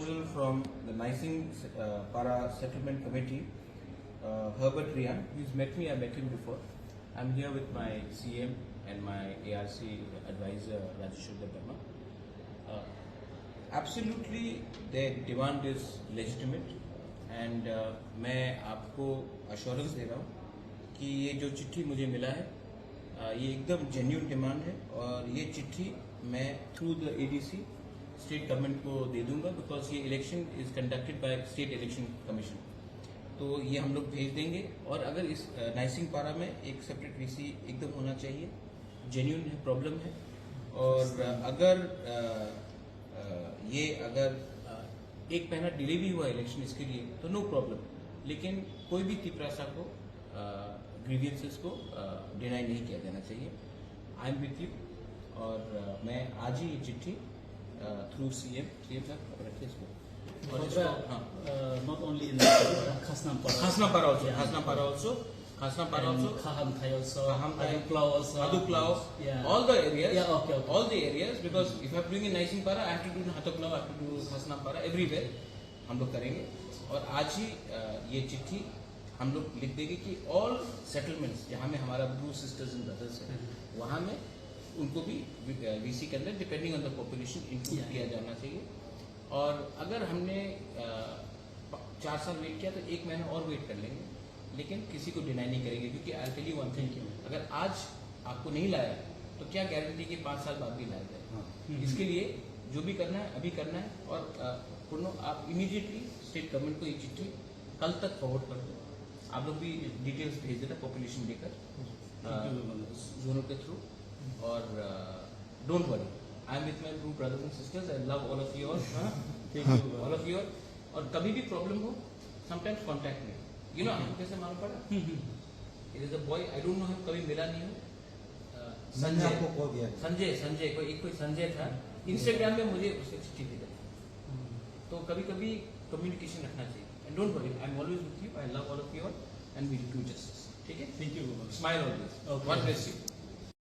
proposal from the Nising Para Settlement Committee, Herbert Rian. He's met me, I met him before. I'm here with my CM and my ARC advisor, Rajeshwar Verma. Absolutely, their demand is legitimate and मैं आपको assurance दे रहा हूँ कि ये जो चिट्ठी मुझे मिला है ये एकदम genuine demand है और ये चिट्ठी मैं through the ADC state government को दे दूंगा बिकॉज ये election is conducted by state election commission, तो ये हम लोग भेज देंगे। और अगर इस नाइसिंग पारा में एक सेपरेट वीसी एकदम होना चाहिए, जेन्युइन है, प्रॉब्लम है। और अगर एक महीना डिले भी हुआ इलेक्शन इसके लिए तो नो प्रॉब्लम, लेकिन कोई भी तिपरासा को ग्रीवियंसेस को डिनाई नहीं किया जाना चाहिए। आई एम विथ यू और मैं आज ही ये चिट्ठी through CM sir रखिए इसको। और not only in Khasnampara also, Khahamkai also, Aduklau, yeah. all the areas, yeah, okay. all the areas, because if I'm doing in Nising Para, I have to do in Hatuklau, I have to do Khasnampara, everywhere हम लोग करेंगे। और आज ही ये चिट्ठी हम लोग लिख देंगे कि all settlements जहाँ में हमारा ब्रू सिस्टर्स एंड ब्रदर्स है वहाँ में उनको भी वीसी के अंदर depending on the population include किया जाना चाहिए। और अगर हमने 4 साल वेट किया तो 1 महीना और वेट कर लेंगे, लेकिन किसी को डिनाई नहीं करेंगे, क्योंकि I tell you one thing, अगर आज आपको नहीं लाया तो क्या गारंटी कि 5 साल बाद भी लाया जाए। इसके लिए जो भी करना है अभी करना है। और पूर्ण आप इमीडिएटली स्टेट गवर्नमेंट को ये चिट्ठी कल तक फॉरवर्ड कर दो। आप लोग भी डिटेल्स भेज देना पॉपुलेशन लेकर जोनों के थ्रू। और don't worry, I am with my true brothers and sisters, I love all of you all of you. और कभी भी प्रॉब्लम हो समटाइम्स कॉन्टैक्ट में, यू नो हमको कैसे मालूम पड़ा, it is a boy, I don't know him, कभी मिला नहीं हूँ। संजय कोई संजय था, इंस्टाग्राम में मुझे उससे चिट्ठी दी। तो कभी कभी कम्युनिकेशन रखना चाहिए। And don't worry, I am always with you, I love all of you and we do justice. ठीक है, thank you, smile always, God bless you.